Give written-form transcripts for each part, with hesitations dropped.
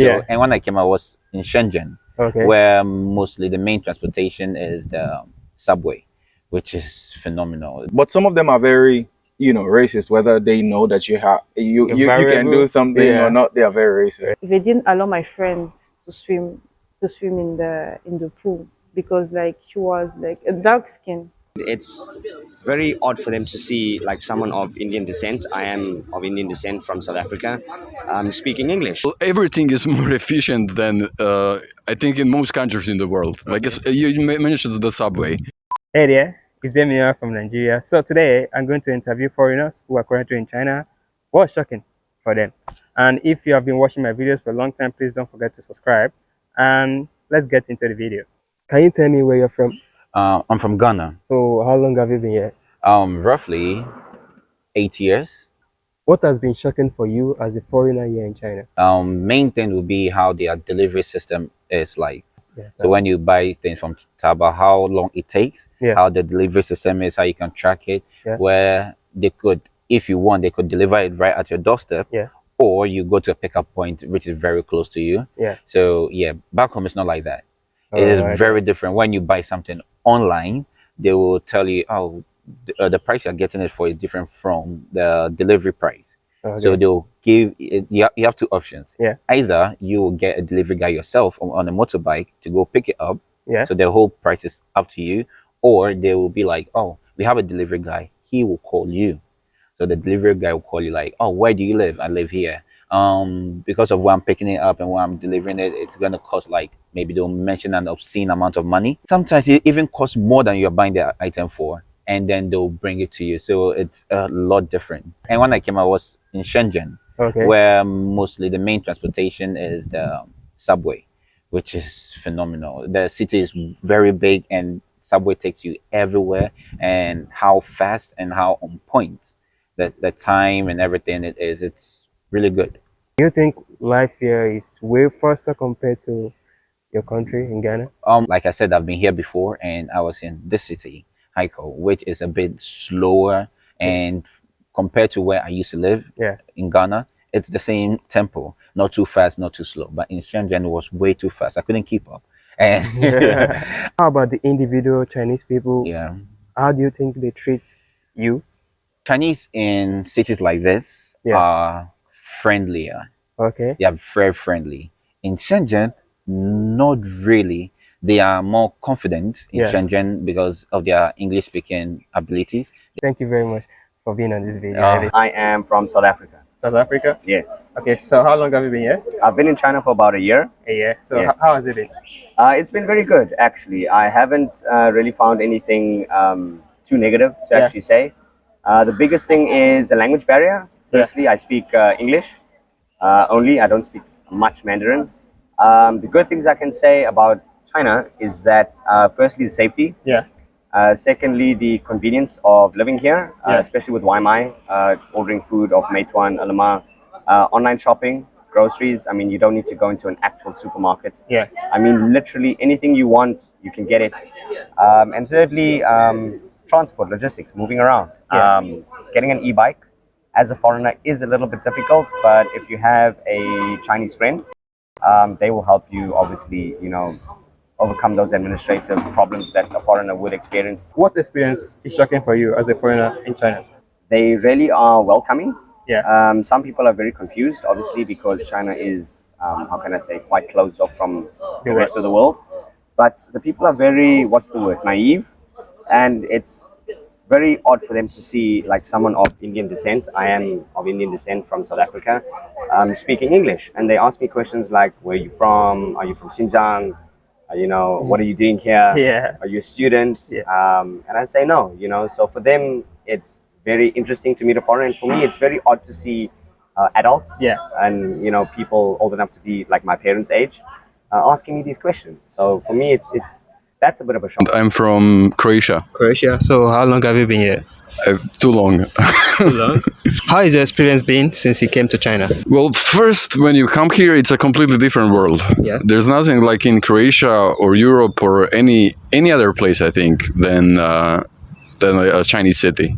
Yeah. And when I came, I was in Shenzhen, Okay. where mostly the main transportation is the subway, which is phenomenal. But some of them are very, racist. Whether they know that you can do something or Yeah. not, they are very racist. They didn't allow my friend to swim in the pool because like she was like a dark skin. It's very odd for them to see like someone of Indian descent. I am of Indian descent from South Africa, speaking English. Everything is more efficient than I think in most countries in the world. Like you mentioned the subway. Hey there, it's Eminiola from Nigeria. So today I'm going to interview foreigners who are currently in China. What's shocking for them? And if you have been watching my videos for a long time, please don't forget to subscribe. And let's get into the video. Can you tell me where you're from? I'm from Ghana. So how long have you been here? Roughly 8 years. What has been shocking for you as a foreigner here in China? Main thing would be how their delivery system is like. Yeah, So when you buy things from Taba, how long it takes, Yeah. how the delivery system is, how you can track it, Yeah. where they could, if you want, they could deliver it right at your doorstep, Yeah. or you go to a pickup point which is very close to you. Yeah. So yeah, back home it's not like that. It is Alright. very different. When you buy something online, they will tell you, oh, the price you're getting it for is different from the delivery price. Okay. So they'll give you have two options. Yeah. Either you will get a delivery guy yourself on a motorbike to go pick it up. Yeah. So the whole price is up to you, or they will be like, oh, we have a delivery guy. He will call you. So the delivery guy will call you like, oh, where do you live? I live here. Because of where I'm picking it up and where I'm delivering it, it's gonna cost like maybe they'll mention an obscene amount of money. Sometimes it even costs more than you're buying the item for, and then they'll bring it to you. So it's a lot different. And when I came, I was in Shenzhen, Okay. where mostly the main transportation is the subway, which is phenomenal. The city is very big, and subway takes you everywhere. And how fast and how on point the time and everything it is, it's really good. Do you think life here is way faster compared to your country in Ghana? Like I said, I've been here before, and I was in this city, Haiko, which is a bit slower, and compared to where I used to live Yeah. in Ghana, it's the same tempo, not too fast, not too slow. But in Shenzhen, it was way too fast. I couldn't keep up. And How about the individual Chinese people? yeah, How do you think they treat you? Chinese in cities like this Yeah. are friendlier. Okay. They are very friendly. In Shenzhen, not really. They are more confident in Yeah. Shenzhen because of their English speaking abilities. Thank you very much for being on this video. I am from South Africa. South Africa? Yeah, Okay, so how long have you been here? I've been in China for about a year. A year. So Yeah. how has it been? It's been very good, actually. I haven't really found anything too negative to Yeah. actually say. The biggest thing is the language barrier. Firstly, I speak English only. I don't speak much Mandarin. The good things I can say about China is that firstly, the safety. Yeah. Secondly, the convenience of living here, Yeah. especially with Waimai, ordering food off Meituan, Alama, online shopping, groceries. I mean, you don't need to go into an actual supermarket. Yeah. I mean, literally anything you want, you can get it. And thirdly, transport, logistics, moving around. Yeah. Getting an e-bike as a foreigner is a little bit difficult, but if you have a Chinese friend, they will help you, obviously, overcome those administrative problems that a foreigner would experience. What experience is shocking for you as a foreigner in China? They really are welcoming. Yeah. Some people are very confused, obviously, because China is, how can I say, quite closed off from the rest of the world. But the people are very, what's the word, naive. And it's very odd for them to see like someone of Indian descent. I am of Indian descent from South Africa, speaking English. And they ask me questions like, where are you from? Are you from Xinjiang? What are you doing here? Yeah. Are you a student? Yeah. And I say no, so for them, it's very interesting to meet a foreigner. And for me, it's very odd to see adults Yeah. and, people old enough to be like my parents' age asking me these questions. So for me, that's a bit of a shock. I'm from Croatia. Croatia. So how long have you been here? Too long. Too long. How has your experience been since you came to China? Well, first, when you come here, it's a completely different world. Yeah. There's nothing like in Croatia or Europe or any other place, I think, than a Chinese city,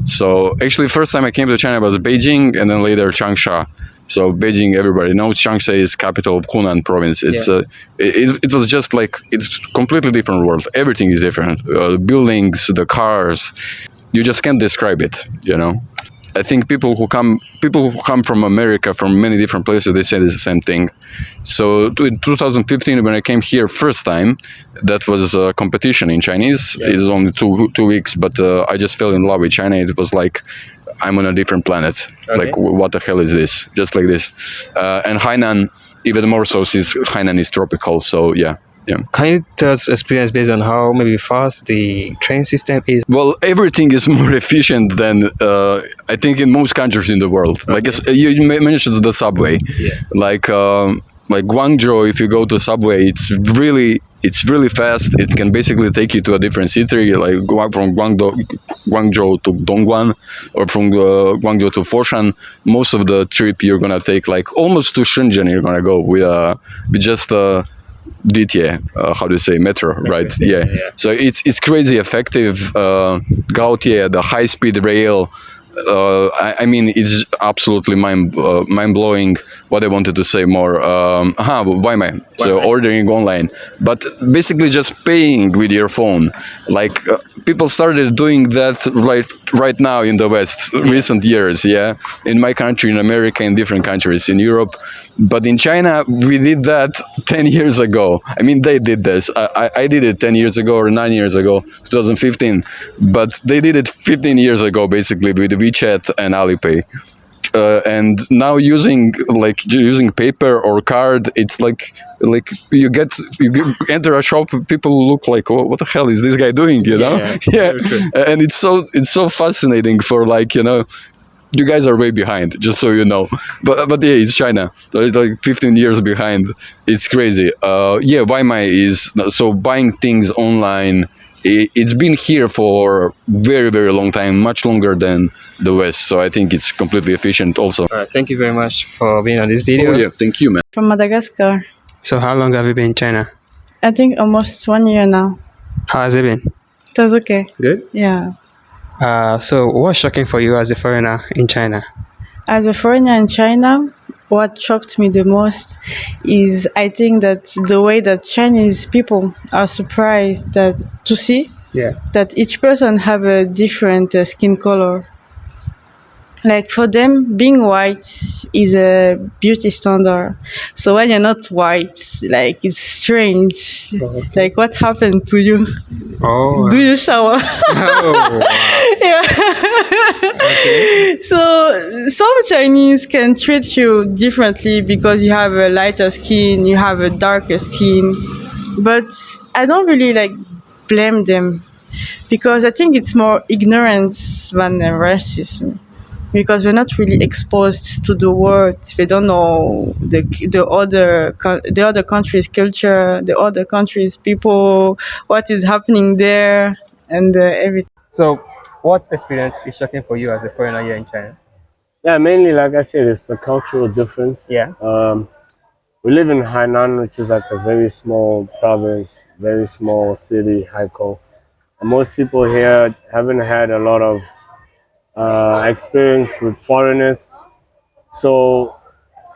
So actually, first time I came to China was Beijing, and then later Changsha. So Beijing, everybody knows. Changsha is capital of Hunan province. It was just like, it's completely different world. Everything is different. Buildings, the cars, you just can't describe it. I think people who come from America, from many different places, they say the same thing. So in 2015, when I came here first time, that was a competition in Chinese. It was only two weeks, but I just fell in love with China. It was like I'm on a different planet. Okay. Like, what the hell is this? Just like this. And Hainan, even more so, since Hainan is tropical. So yeah. Can you tell us experience based on how maybe fast the train system is? Well, everything is more efficient than I think in most countries in the world. Okay. Like you mentioned the subway, like Guangzhou. If you go to subway, it's really fast. It can basically take you to a different city, like from Guangzhou to Dongguan, or from Guangzhou to Foshan. Most of the trip you're gonna take like almost to Shenzhen. You're gonna go with just. DTA, how do you say, metro, right? Yeah. So it's crazy effective. Gautier, the high speed rail. I mean, it's absolutely mind blowing. What I wanted to say more. Vaimai. So ordering online, but basically just paying with your phone. Like people started doing that right now in the West, recent years. Yeah, in my country, in America, in different countries, in Europe, but in China, we did that 10 years ago. I mean, they did this. I did it 10 years ago or 9 years ago, 2015, but they did it 15 years ago, basically with WeChat and Alipay. And now using paper or card, it's like you enter a shop, people look like, oh, what the hell is this guy doing? Yeah. And it's so fascinating for you guys are way behind, just so you know. But yeah, it's China. So it's like 15 years behind. It's crazy. Vaimai is so buying things online. It's been here for very, very long time, much longer than the West. So I think it's completely efficient also. All right, thank you very much for being on this video. Oh yeah, thank you, man. From Madagascar. So how long have you been in China? I think almost 1 year now. How has it been? It was okay. Good? Yeah. So what's shocking for you as a foreigner in China? As a foreigner in China, what shocked me the most is I think that the way that Chinese people are surprised to see that each person have a different skin color. Like for them, being white is a beauty standard. So when you're not white, like it's strange. Okay. Like what happened to you? Oh. Do you shower? Oh. Wow. Yeah. Okay. So some Chinese can treat you differently because you have a lighter skin, you have a darker skin. But I don't really blame them because I think it's more ignorance than racism. Because we're not really exposed to the world. We don't know the other country's culture, the other country's people, what is happening there, and everything. So, what experience is shocking for you as a foreigner here in China? Yeah, mainly, like I said, it's the cultural difference. Yeah. We live in Hainan, which is like a very small province, very small city, Haikou. And most people here haven't had a lot of experience with foreigners, so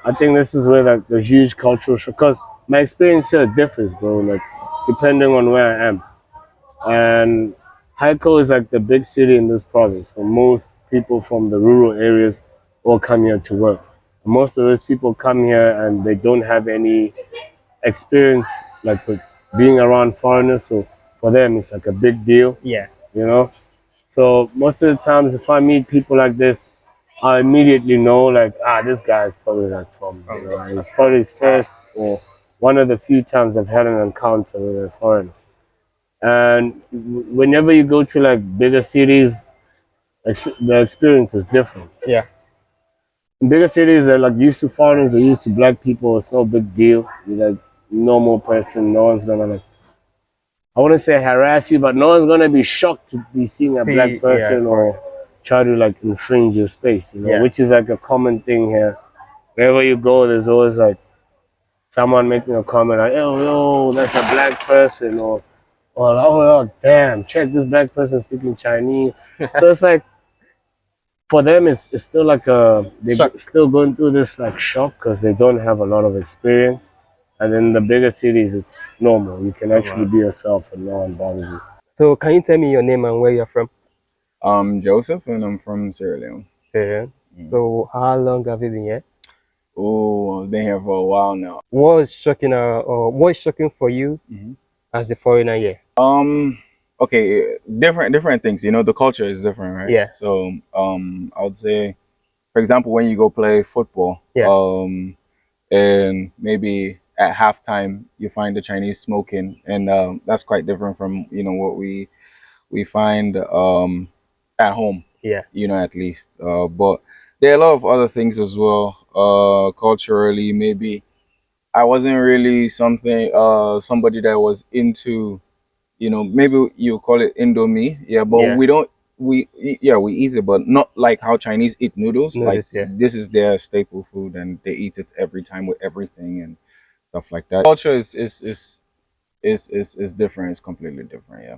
I think this is where the huge cultural shock. Because my experience here differs, bro. Like depending on where I am, and Haikou is like the big city in this province, so most people from the rural areas all come here to work. Most of those people come here and they don't have any experience like with being around foreigners, so for them it's like a big deal. Yeah. So most of the times, if I meet people like this, I immediately know, this guy is probably from, it's probably his first or one of the few times I've had an encounter with a foreigner. And whenever you go to bigger cities, the experience is different. Yeah. In bigger cities, they're used to foreigners, they're used to black people. It's no big deal. You're normal person. No one's gonna I wouldn't say harass you, but no one's gonna be shocked to be seeing a black person or try to infringe your space, which is a common thing here. Wherever you go, there's always someone making a comment like, yo, that's a black person, or oh damn, check this black person speaking Chinese. So it's for them it's still like Shock. still going through this like shock because they don't have a lot of experience. And in the bigger cities, it's normal. You can actually be yourself and no one bothers you. So can you tell me your name and where you're from? I'm Joseph, and I'm from Sierra Leone. Sierra. So how long have you been here? Oh, I've been here for a while now. What is shocking or what is shocking for you as a foreigner here? Okay, different things. You know, the culture is different, right? Yeah. So, I would say, for example, when you go play football, Yeah. and maybe at halftime you find the Chinese smoking, and that's quite different from what we find at home. Yeah. At least. But there are a lot of other things as well. Culturally, maybe I wasn't really somebody that was into, maybe you call it Indomie. Yeah, but Yeah. we don't we eat it, but not like how Chinese eat noodles. Like Notice, yeah. this is their staple food, and they eat it every time with everything and stuff like that. Culture is different. It's completely different. Yeah.